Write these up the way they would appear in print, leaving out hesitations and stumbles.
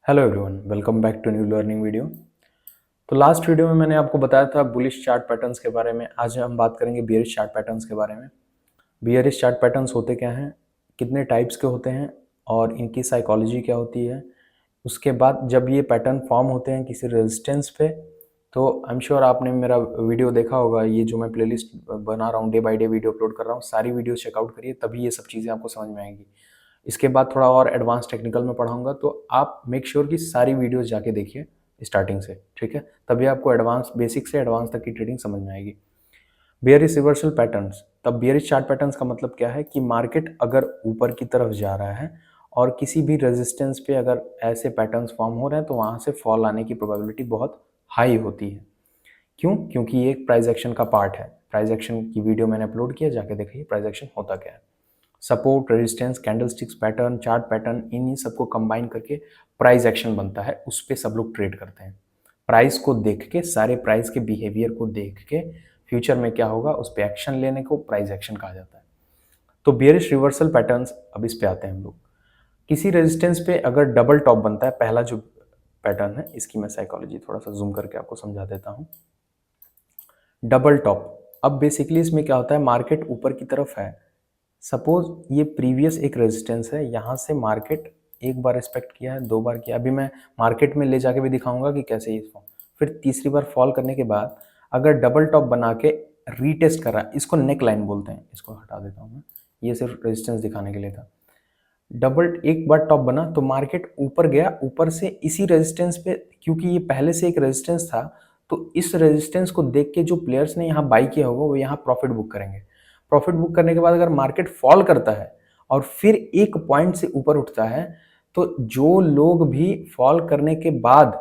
Hello everyone, welcome back to new learning video. तो last video में मैंने आपको बताया था बुलिश चार्ट पैटर्न्स के बारे में। आज हम बात करेंगे बियरिश चार्ट पैटर्न्स के बारे में। बियरिश चार्ट पैटर्न्स होते क्या हैं, कितने टाइप्स के होते हैं और इनकी साइकोलॉजी क्या होती है। उसके बाद जब ये पैटर्न फॉर्म होते हैं किसी रेजिस्टेंस पे, तो आई एम श्योर आपने मेरा वीडियो देखा होगा। ये जो मैं प्लेलिस्ट बना रहा हूँ, day by day video upload कर रहा हूँ, सारी वीडियो चेकआउट करिए, तभी ये सब चीज़ें आपको समझ में आएंगी। इसके बाद थोड़ा और एडवांस टेक्निकल में पढ़ाऊंगा, तो आप मेक श्योर कि सारी वीडियोस जाके देखिए स्टार्टिंग से, ठीक है। तभी आपको एडवांस, बेसिक से एडवांस तक की ट्रेडिंग समझ में आएगी। बेयरिश रिवर्सल पैटर्न्स, तब बेयरिश चार्ट पैटर्न्स का मतलब क्या है कि मार्केट अगर ऊपर की तरफ जा रहा है और किसी भी रेजिस्टेंस पे अगर ऐसे पैटर्न्स फॉर्म हो रहे हैं, तो वहाँ से फॉल आने की प्रोबेबिलिटी बहुत हाई होती है। क्यों? क्योंकि ये एक प्राइस एक्शन का पार्ट है। प्राइस एक्शन की वीडियो मैंने अपलोड किया, जाके देखिए प्राइस एक्शन होता क्या है। Support, resistance, candlesticks pattern, chart pattern, इन्हीं सबको कंबाइन करके प्राइस एक्शन बनता है। उस पे सब लोग ट्रेड करते हैं। प्राइस को देख के, सारे प्राइस के बिहेवियर को देख के फ्यूचर में क्या होगा उस पे एक्शन लेने को प्राइस एक्शन कहा जाता है। तो बियरिश रिवर्सल पैटर्न्स, अब इस पे आते हैं हम लोग। किसी रेजिस्टेंस पे अगर डबल टॉप बनता है, पहला जो पैटर्न है, इसकी मैं साइकोलॉजी थोड़ा सा जूम करके आपको समझा देता हूँ। डबल टॉप, अब बेसिकली इसमें क्या होता है, मार्केट ऊपर की तरफ है। सपोज ये प्रीवियस एक रेजिस्टेंस है, यहाँ से मार्केट एक बार रिस्पेक्ट किया है, दो बार किया, अभी मैं मार्केट में ले जाके भी दिखाऊंगा कि कैसे ये फॉल, फिर तीसरी बार फॉल करने के बाद अगर डबल टॉप बना के रीटेस्ट कर रहा है, इसको नेक लाइन बोलते हैं। इसको हटा देता हूँ मैं, ये सिर्फ रेजिस्टेंस दिखाने के लिए था। डबल एक बार टॉप बना तो मार्केट ऊपर गया, ऊपर से इसी रेजिस्टेंस पे, क्योंकि ये पहले से एक रेजिस्टेंस था, तो इस रेजिस्टेंस को देख के जो प्लेयर्स ने यहाँ बाई किया होगा वो यहाँ प्रॉफिट बुक करेंगे। प्रॉफिट बुक करने के बाद अगर मार्केट फॉल करता है और फिर एक पॉइंट से ऊपर उठता है, तो जो लोग भी फॉल करने के बाद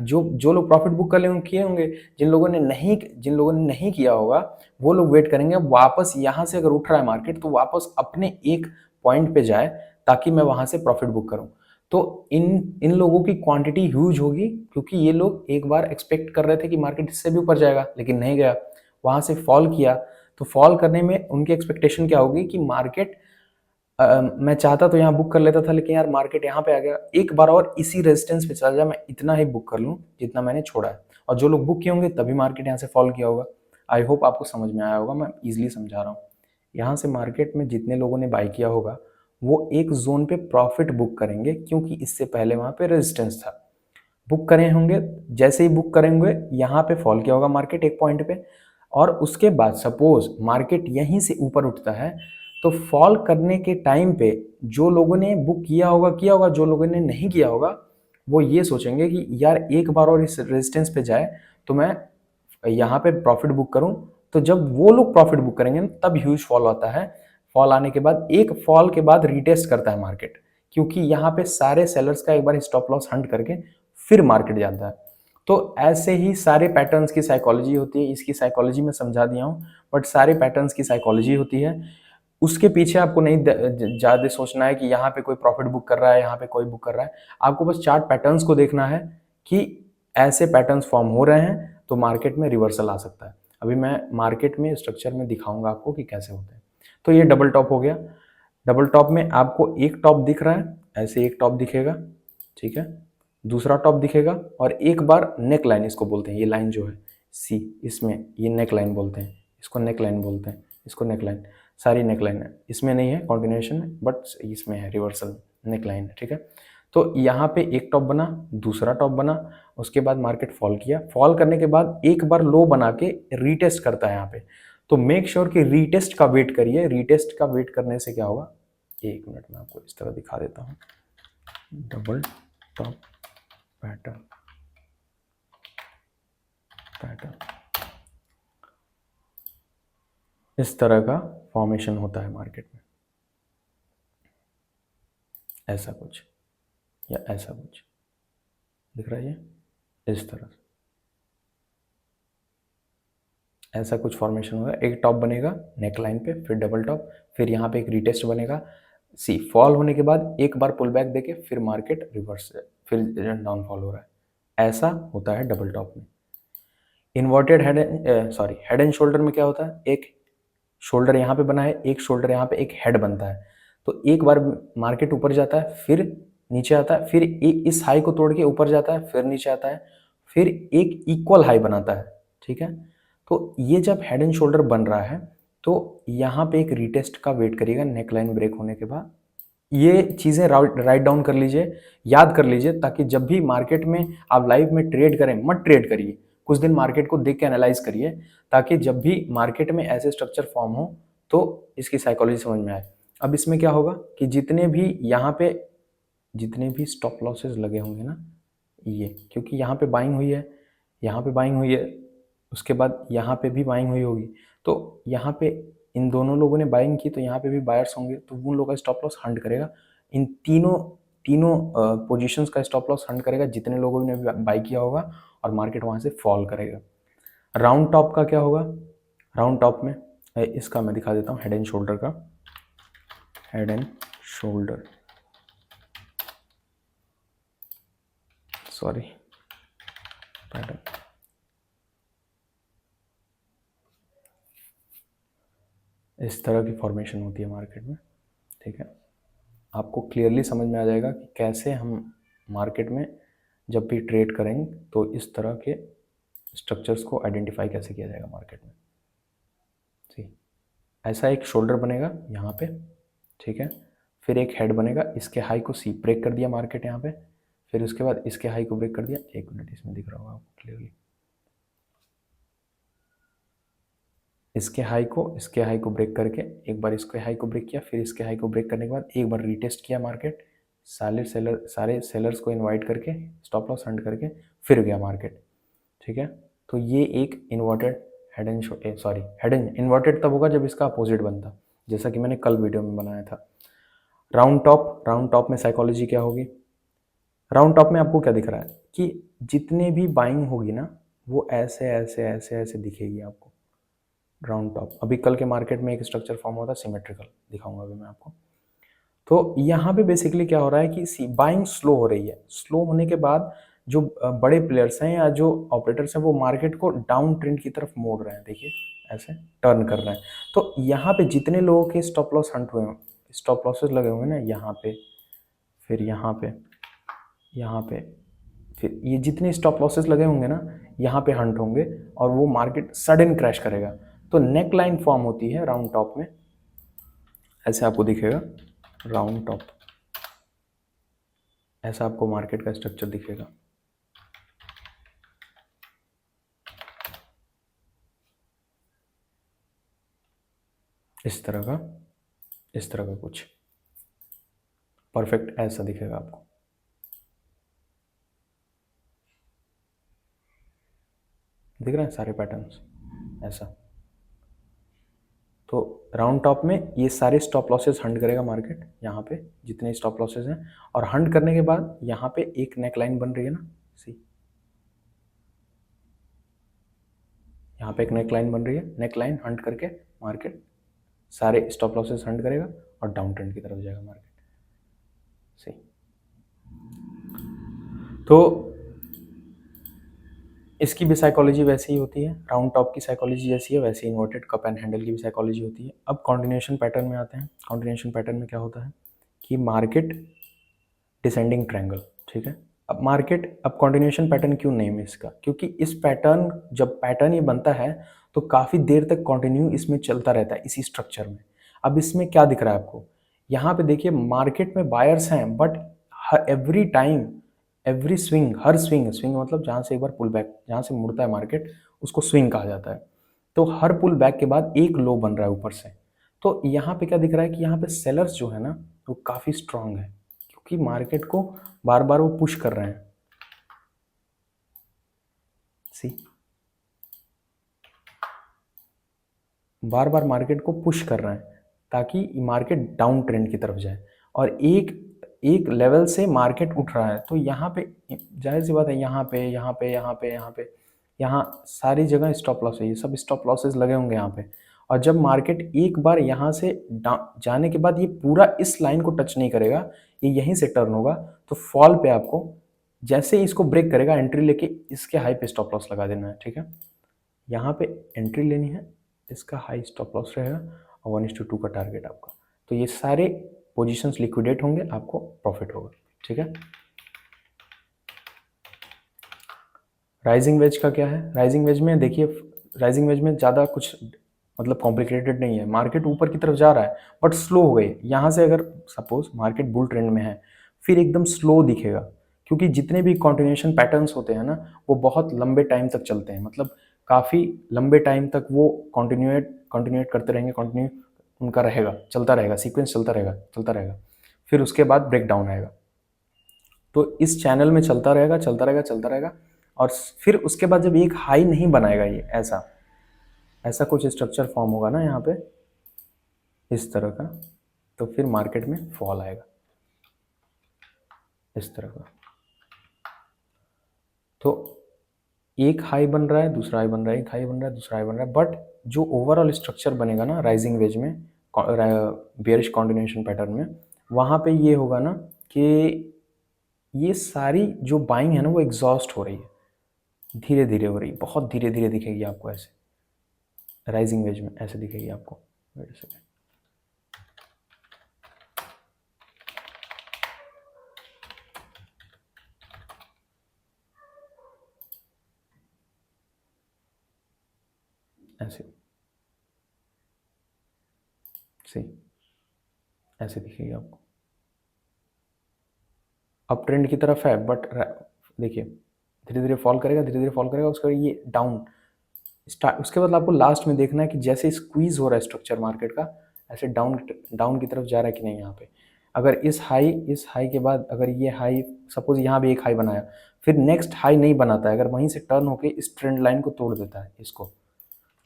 जो जो लोग प्रॉफिट बुक कर ले किए होंगे, जिन लोगों ने नहीं किया होगा, वो लोग वेट करेंगे वापस यहाँ से अगर उठ रहा है मार्केट तो वापस अपने एक पॉइंट पे जाए, ताकि मैं वहां से प्रॉफिट बुक करूं। तो इन लोगों की क्वांटिटी ह्यूज होगी, क्योंकि ये लोग एक बार एक्सपेक्ट कर रहे थे कि मार्केट इससे भी ऊपर जाएगा, लेकिन नहीं गया, वहां से फॉल किया। तो फॉल करने में उनकी एक्सपेक्टेशन क्या होगी कि मार्केट, मैं चाहता तो यहाँ बुक कर लेता था, लेकिन यार मार्केट यहाँ पे आ गया, एक बार और इसी रेजिस्टेंस पे चला जाए, मैं इतना ही बुक कर लूँ जितना मैंने छोड़ा है। और जो लोग बुक किए होंगे तभी मार्केट यहाँ से फॉल किया होगा। आई होप आपको समझ में आया होगा, मैं इजिली समझा रहा हूँ। यहाँ से मार्केट में जितने लोगों ने बाई किया होगा वो एक जोन पे प्रॉफिट बुक करेंगे, क्योंकि इससे पहले वहां पे रेजिस्टेंस था। बुक करे होंगे, जैसे ही बुक करेंगे यहाँ पे फॉल किया होगा मार्केट एक पॉइंट पे, और उसके बाद सपोज मार्केट यहीं से ऊपर उठता है, तो फॉल करने के टाइम पे जो लोगों ने बुक किया होगा, जो लोगों ने नहीं किया होगा वो ये सोचेंगे कि यार एक बार और इस रेजिस्टेंस पे जाए तो मैं यहाँ पे प्रॉफिट बुक करूं। तो जब वो लोग प्रॉफिट बुक करेंगे तब ह्यूज फॉल आता है। फॉल आने के बाद, एक फॉल के बाद रीटेस्ट करता है मार्केट, क्योंकि यहाँ पे सारे सेलर्स का एक बार स्टॉप लॉस हंट करके फिर मार्केट जाता है। तो ऐसे ही सारे पैटर्न्स की साइकोलॉजी होती है। इसकी साइकोलॉजी में समझा दिया हूँ, बट सारे पैटर्न्स की साइकोलॉजी होती है। उसके पीछे आपको नहीं ज़्यादा सोचना है कि यहाँ पे कोई प्रॉफिट बुक कर रहा है, यहाँ पे कोई बुक कर रहा है। आपको बस चार्ट पैटर्न्स को देखना है कि ऐसे पैटर्न्स फॉर्म हो रहे हैं तो मार्केट में रिवर्सल आ सकता है। अभी मैं मार्केट में स्ट्रक्चर में दिखाऊंगा आपको कि कैसे होते हैं। तो ये डबल टॉप हो गया। डबल टॉप में आपको एक टॉप दिख रहा है, ऐसे एक टॉप दिखेगा, ठीक है, दूसरा टॉप दिखेगा, और एक बार नेक लाइन इसको बोलते हैं। ये लाइन जो है सी, इसमें ये नेक लाइन बोलते हैं, इसको नेक लाइन बोलते हैं, इसको नेक लाइन, सारी नेक लाइन है, इसमें नहीं है कॉन्टिन्यूएशन, बट इसमें है रिवर्सल नेक लाइन, ठीक है। तो यहाँ पे एक टॉप बना, दूसरा टॉप बना, उसके बाद मार्केट फॉल किया। फॉल करने के बाद एक बार लो बना के रीटेस्ट करता है यहाँ पे। तो मेक श्योर कि रीटेस्ट का वेट करिए। रीटेस्ट का वेट करने से क्या होगा, एक मिनट में आपको इस तरह दिखा देता हूँ। डबल टॉप पैटर्न, इस तरह का फॉर्मेशन होता है मार्केट में, ऐसा कुछ या ऐसा कुछ दिख रहा है, ये इस तरह से ऐसा कुछ फॉर्मेशन होगा। एक टॉप बनेगा नेक लाइन पे, फिर डबल टॉप, फिर यहाँ पे एक रीटेस्ट बनेगा। सी, फॉल होने के बाद एक बार पुल बैक देके फिर मार्केट रिवर्स, फिर डाउनफॉल हो रहा है। ऐसा होता है डबल टॉप में। इन्वर्टेड हेड एंड शोल्डर में क्या होता है, एक शोल्डर यहाँ पे बना है, एक शोल्डर यहाँ पे, एक हेड बनता है। तो एक बार मार्केट ऊपर जाता है, फिर नीचे आता है, फिर इस हाई को तोड़ के ऊपर जाता है, फिर नीचे आता है, फिर एक इक्वल हाई बनाता है, ठीक है। तो ये जब हेड एंड शोल्डर बन रहा है तो यहाँ पे एक रीटेस्ट का वेट करिएगा नेक लाइन ब्रेक होने के बाद। ये चीज़ें राइट डाउन कर लीजिए, याद कर लीजिए, ताकि जब भी मार्केट में आप लाइव में ट्रेड करें, मत ट्रेड करिए, कुछ दिन मार्केट को देख के एनालाइज करिए, ताकि जब भी मार्केट में ऐसे स्ट्रक्चर फॉर्म हो तो इसकी साइकोलॉजी समझ में आए। अब इसमें क्या होगा कि जितने भी स्टॉप लॉसेस लगे होंगे ना, ये क्योंकि यहाँ पे बाइंग हुई है, यहाँ पे बाइंग हुई है, उसके बाद यहाँ पे भी बाइंग हुई होगी, तो यहाँ पे इन दोनों लोगों ने बाइंग की, तो यहाँ पे भी बायर्स होंगे, तो उन लोगों का स्टॉप लॉस हंट करेगा। इन तीनों तीनों पोजीशंस का स्टॉप लॉस हंट करेगा जितने लोगों ने बाई किया होगा, और मार्केट वहाँ से फॉल करेगा। राउंड टॉप का क्या होगा? राउंड टॉप में इसका मैं दिखा देता हूँ, हेड एंड शोल्डर का, head and shoulder, sorry pattern. इस तरह की फॉर्मेशन होती है मार्केट में, ठीक है। आपको क्लियरली समझ में आ जाएगा कि कैसे हम मार्केट में जब भी ट्रेड करेंगे तो इस तरह के स्ट्रक्चर्स को आइडेंटिफाई कैसे किया जाएगा मार्केट में। ठीक, ऐसा एक शोल्डर बनेगा यहाँ पे, ठीक है, फिर एक हेड बनेगा, इसके हाई को सी ब्रेक कर दिया मार्केट यहाँ पे, फिर उसके बाद इसके हाई को ब्रेक कर दिया। एक मिनट, इसमें दिख रहा होगा आपको क्लियरली, इसके हाई को ब्रेक करके एक बार इसके हाई को ब्रेक किया, फिर इसके हाई को ब्रेक करने के बाद एक बार रीटेस्ट किया मार्केट, सारे सेलर्स को इनवाइट करके स्टॉप लॉस हंट करके फिर गया मार्केट, ठीक है। तो ये एक इन्वर्टेड हेड एंड इन्वर्टेड तब होगा जब इसका अपोजिट बनता, जैसा कि मैंने कल वीडियो में बनाया था। राउंड टॉप में साइकोलॉजी क्या होगी? राउंड टॉप में आपको क्या दिख रहा है कि जितने भी बाइंग होगी ना, वो ऐसे ऐसे ऐसे ऐसे दिखेगी आपको राउंड टॉप। अभी कल के मार्केट में एक स्ट्रक्चर फॉर्म होता है सिमेट्रिकल, दिखाऊंगा अभी मैं आपको। तो यहाँ पे बेसिकली क्या हो रहा है कि बाइंग स्लो हो रही है, स्लो होने के बाद जो बड़े प्लेयर्स हैं या जो ऑपरेटर्स हैं वो मार्केट को डाउन ट्रेंड की तरफ मोड़ रहे हैं, देखिए ऐसे टर्न कर रहे हैं। तो यहाँ पे जितने लोगों के स्टॉप लॉस हंट हुए, स्टॉप लॉसेस लगे हुए ना, यहाँ पे, फिर यहाँ पे, यहाँ पे, फिर ये जितने स्टॉप लॉसेस लगे होंगे ना, यहाँ पे हंट होंगे और वो मार्केट सडन क्रैश करेगा। तो नेक लाइन फॉर्म होती है राउंड टॉप में, ऐसे आपको दिखेगा राउंड टॉप, ऐसा आपको मार्केट का स्ट्रक्चर दिखेगा। इस तरह का कुछ परफेक्ट ऐसा दिखेगा आपको, दिख रहे हैं सारे पैटर्न्स ऐसा। तो राउंड टॉप में ये सारे स्टॉप लॉसेस हंट करेगा मार्केट, यहाँ पे जितने स्टॉप लॉसेस हैं, और हंट करने के बाद यहाँ पे एक नेक लाइन बन रही है ना, सी यहाँ पे एक नेक लाइन बन रही है, नेक लाइन हंट करके मार्केट सारे स्टॉप लॉसेस हंट करेगा और डाउन ट्रेंड की तरफ जाएगा मार्केट, सही। तो इसकी भी साइकोलॉजी वैसी ही होती है, राउंड टॉप की साइकोलॉजी जैसी है वैसे इन्वर्टेड कप एंड हैंडल की भी साइकोलॉजी होती है। अब कॉन्टिन्यूशन पैटर्न में आते हैं। कॉन्टिन्यूशन पैटर्न में क्या होता है कि मार्केट डिसेंडिंग ट्रायंगल, ठीक है। अब कॉन्टिन्यूशन पैटर्न क्यों नेम है इसका? क्योंकि इस पैटर्न, जब पैटर्न ये बनता है तो काफ़ी देर तक कंटिन्यू इसमें चलता रहता है इसी स्ट्रक्चर में। अब इसमें क्या दिख रहा है आपको, यहाँ पे देखिए मार्केट में बायर्स हैं, but every time, every swing, her swing मतलब जहाँ से एक बार पुल बैक, जहाँ से मुड़ता है मार्केट उसको स्विंग कहा जाता है। तो हर पुल बैक के बाद एक लो बन रहा है ऊपर से। तो यहाँ पे क्या दिख रहा है कि यहाँ पे सेलर्स जो है ना वो काफ़ी स्ट्रांग है, क्योंकि मार्केट को बार बार वो पुश कर रहे हैं, सी बार बार मार्केट को पुश कर रहे हैं ताकि मार्केट डाउन ट्रेंड की तरफ जाए, और एक लेवल से मार्केट उठ रहा है। तो यहाँ पे जाहिर सी बात है, यहाँ सारी जगह स्टॉप लॉस है, ये सब स्टॉप लॉसेस लगे होंगे यहाँ पे। और जब मार्केट एक बार यहाँ से जाने के बाद ये पूरा इस लाइन को टच नहीं करेगा, ये यहीं से टर्न होगा, तो फॉल पे आपको जैसे ही इसको ब्रेक करेगा एंट्री लेके इसके हाई पे स्टॉप लॉस लगा देना है, ठीक है। यहाँ पे एंट्री लेनी है, इसका हाई स्टॉप लॉस रहेगा और 1:2 का टारगेट आपका। तो ये सारे पोजीशंस लिक्विडेट होंगे, आपको प्रॉफिट होगा। ठीक है। राइजिंग वेज का क्या है, राइजिंग वेज में देखिए, राइजिंग वेज में ज़्यादा कुछ मतलब कॉम्प्लिकेटेड नहीं है। मार्केट ऊपर की तरफ जा रहा है बट स्लो हो गई यहाँ से। अगर सपोज मार्केट बुल ट्रेंड में है फिर एकदम स्लो दिखेगा, क्योंकि जितने भी कॉन्टिन्यूएशन पैटर्न्स होते हैं ना वो बहुत लंबे टाइम तक चलते हैं, मतलब काफ़ी लंबे टाइम तक वो कंटिन्यूएट करते रहेंगे, कंटिन्यू उनका रहेगा, चलता रहेगा, सीक्वेंस चलता रहेगा। फिर उसके बाद ब्रेक डाउन आएगा। तो इस चैनल में चलता रहेगा और फिर उसके बाद जब एक हाई नहीं बनाएगा ये ऐसा कुछ स्ट्रक्चर फॉर्म होगा ना यहाँ पे इस तरह का, तो फिर मार्केट में फॉल आएगा इस तरह का। तो एक हाई बन रहा है, दूसरा हाई बन रहा है, एक हाई बन रहा है, दूसरा हाई बन रहा है, बट जो ओवरऑल स्ट्रक्चर बनेगा ना राइजिंग वेज में, बेयरिश कॉन्टिन्यूएशन पैटर्न में, वहाँ पे ये होगा ना कि ये सारी जो बाइंग है ना वो एग्जॉस्ट हो रही है, धीरे धीरे हो रही है, बहुत धीरे धीरे दिखेगी आपको ऐसे राइजिंग वेज में, ऐसे दिखेगी आपको। वेट अ सेकंड, ऐसे सही ऐसे दिखेगी आपको। अप ट्रेंड की तरफ है बट देखिए धीरे धीरे फॉल करेगा, धीरे धीरे फॉल करेगा, उसका ये डाउन स्टार्ट। उसके बाद आपको लास्ट में देखना है कि जैसे स्क्वीज हो रहा है स्ट्रक्चर मार्केट का, ऐसे डाउन डाउन की तरफ जा रहा है कि नहीं। यहाँ पे अगर इस हाई के बाद अगर ये हाई सपोज यहाँ भी एक हाई बनाया, फिर नेक्स्ट हाई नहीं बनाता है, अगर वहीं से टर्न होकर इस ट्रेंड लाइन को तोड़ देता है इसको,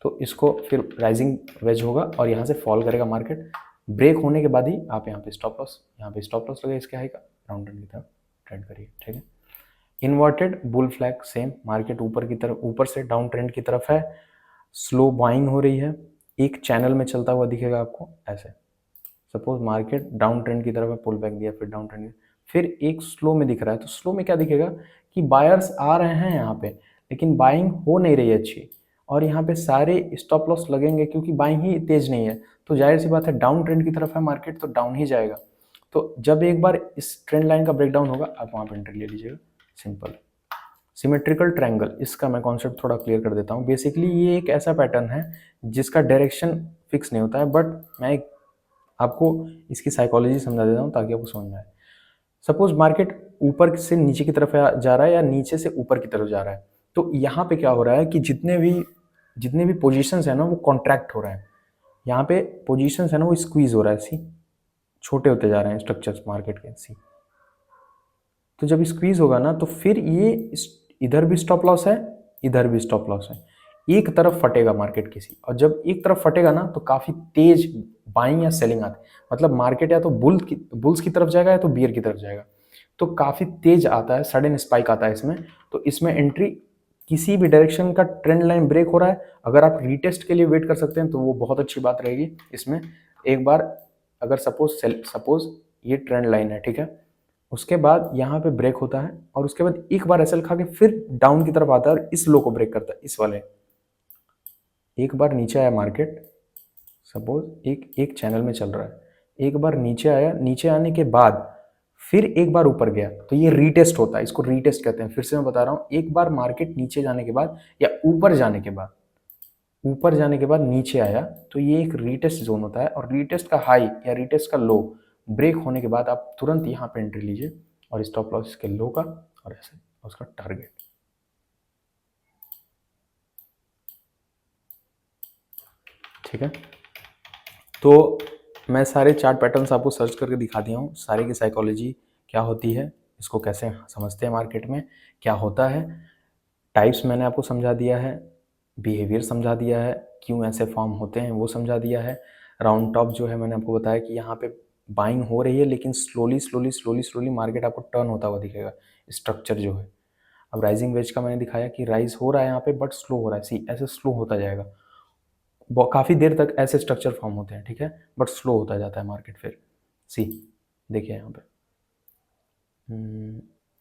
तो इसको फिर राइजिंग वेज होगा और यहाँ से फॉल करेगा मार्केट। ब्रेक होने के बाद ही आप यहाँ पे स्टॉप लॉस, यहाँ पे स्टॉप लॉस लगे इसके हाई का, राउंड टर्न की तरफ ट्रेंड करिए, ठीक है। Inverted bull flag same, market ऊपर की तरफ, ऊपर से डाउन ट्रेंड की तरफ है, स्लो बाइंग हो रही है, एक चैनल में चलता हुआ दिखेगा आपको ऐसे। सपोज मार्केट डाउन ट्रेंड की तरफ है, पुल बैक दिया, फिर डाउन ट्रेंड, फिर एक स्लो में दिख रहा है, तो स्लो में क्या दिखेगा कि बायर्स आ रहे हैं यहाँ पे, लेकिन बाइंग हो नहीं रही है अच्छी, और यहाँ पे सारे स्टॉप लॉस लगेंगे क्योंकि बाइंग ही तेज नहीं है। तो जाहिर सी बात है डाउन ट्रेंड की तरफ है मार्केट, तो डाउन ही जाएगा। तो जब एक बार इस ट्रेंड लाइन का ब्रेकडाउन होगा आप वहाँ पर एंट्री ले लीजिएगा, सिंपल। सिमेट्रिकल ट्रायंगल, इसका मैं कॉन्सेप्ट थोड़ा क्लियर कर देता हूँ। बेसिकली ये एक ऐसा पैटर्न है जिसका डायरेक्शन फिक्स नहीं होता है, बट मैं आपको इसकी साइकोलॉजी समझा देता हूँ ताकि आपको समझ में आए। सपोज मार्केट ऊपर से नीचे की तरफ जा रहा है या नीचे से ऊपर की तरफ जा रहा है, तो यहाँ पे क्या हो रहा है कि जितने भी पोजीशंस है ना वो कॉन्ट्रैक्ट हो रहे हैं। यहाँ पे पोजीशंस है ना वो स्क्वीज हो रहा है, सी छोटे होते जा रहे हैं स्ट्रक्चर्स मार्केट के, सी। तो जब स्क्वीज होगा ना तो फिर ये इधर भी स्टॉप लॉस है, इधर भी स्टॉप लॉस है, एक तरफ फटेगा मार्केट किसी, और जब एक तरफ फटेगा ना तो काफी तेज बाइंग या सेलिंग आती है, मतलब मार्केट या तो बुल्स की तरफ जाएगा या तो बियर की तरफ जाएगा, तो काफी तेज आता है, सडन स्पाइक आता है इसमें। तो इसमें एंट्री किसी भी डायरेक्शन का ट्रेंड लाइन ब्रेक हो रहा है, अगर आप रीटेस्ट के लिए वेट कर सकते हैं तो वो बहुत अच्छी बात रहेगी इसमें। एक बार अगर सपोज ये ट्रेंड लाइन है, ठीक है, उसके बाद यहाँ पे ब्रेक होता है और उसके बाद एक बार एसएल खा के फिर डाउन की तरफ आता है और इस लो को ब्रेक करता है, इस वाले। एक बार नीचे आया मार्केट, सपोज एक चैनल में चल रहा है, एक बार नीचे आया, नीचे आने के बाद फिर एक बार ऊपर गया, तो ये रीटेस्ट होता है, इसको रीटेस्ट कहते हैं। फिर से मैं बता रहा हूँ, एक बार मार्केट नीचे जाने के बाद या ऊपर जाने के बाद नीचे आया तो ये एक रीटेस्ट जोन होता है, और रीटेस्ट का हाई या रीटेस्ट का लो ब्रेक होने के बाद आप तुरंत यहाँ पे एंट्री लीजिए और स्टॉप लॉस इसके लो का और ऐसे उसका टारगेट, ठीक है। तो मैं सारे चार्ट पैटर्न्स आपको सर्च करके दिखा दिया हूँ, सारे की साइकोलॉजी क्या होती है, इसको कैसे समझते हैं मार्केट में क्या होता है, टाइप्स मैंने आपको समझा दिया है, बिहेवियर समझा दिया है, क्यों ऐसे फॉर्म होते हैं वो समझा दिया है। राउंड टॉप जो है मैंने आपको बताया कि यहाँ पे बाइंग हो रही है, लेकिन स्लोली मार्केट आपको टर्न होता हुआ दिखेगा, स्ट्रक्चर जो है। अब राइजिंग वेज का मैंने दिखाया कि राइज हो रहा है यहाँ पे बट स्लो हो रहा है, सी ऐसे स्लो होता जाएगा, काफ़ी देर तक ऐसे स्ट्रक्चर फॉर्म होते हैं, ठीक है, बट स्लो होता जाता है मार्केट फिर, सी देखिए यहाँ पे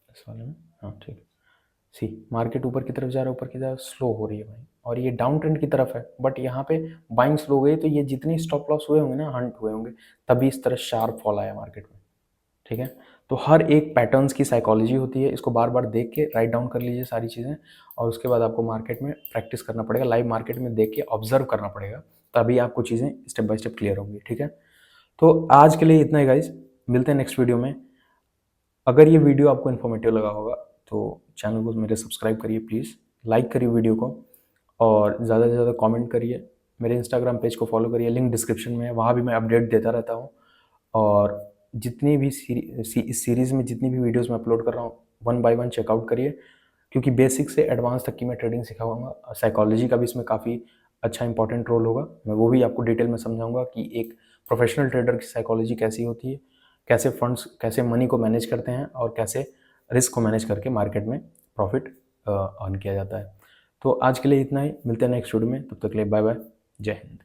इस वाले में, हाँ ठीक है, सी मार्केट ऊपर की तरफ जा रहा है, ऊपर की तरफ स्लो हो रही है भाई, और ये डाउन ट्रेंड की तरफ है, बट यहाँ पे बाइंग स्लो हो गई, तो ये जितने स्टॉप लॉस हुए होंगे ना, हंट हुए होंगे, तभी इस तरह शार्प फॉल आया मार्केट में, ठीक है। तो हर एक पैटर्न्स की साइकोलॉजी होती है, इसको बार बार देख के राइट डाउन कर लीजिए सारी चीज़ें, और उसके बाद आपको मार्केट में प्रैक्टिस करना पड़ेगा, लाइव मार्केट में देख के ऑब्जर्व करना पड़ेगा, तभी आपको चीज़ें स्टेप बाय स्टेप क्लियर होंगी। ठीक है, तो आज के लिए इतना ही गाइज, मिलते हैं नेक्स्ट वीडियो में। अगर ये वीडियो आपको इन्फॉर्मेटिव लगा होगा तो चैनल को मेरे सब्सक्राइब करिए प्लीज़, लाइक करिए वीडियो को, और ज़्यादा से ज़्यादा कमेंट करिए। मेरे इंस्टाग्राम पेज को फॉलो करिए, लिंक डिस्क्रिप्शन में है, वहाँ भी मैं अपडेट देता रहता हूँ। और जितनी भी इस सीरीज़ में जितनी भी वीडियोस मैं अपलोड कर रहा हूँ, वन बाय वन चेकआउट करिए, क्योंकि बेसिक से एडवांस तक की मैं ट्रेडिंग सिखाऊंगा। साइकोलॉजी का भी इसमें काफ़ी अच्छा इंपॉर्टेंट रोल होगा, मैं वो भी आपको डिटेल में समझाऊंगा कि एक प्रोफेशनल ट्रेडर की साइकोलॉजी कैसी होती है, कैसे फंड्स, कैसे मनी को मैनेज करते हैं, और कैसे रिस्क को मैनेज करके मार्केट में प्रॉफिट अर्न किया जाता है। तो आज के लिए इतना ही, मिलते हैं नेक्स्ट वीडियो में, तब तक के लिए बाय बाय, जय हिंद।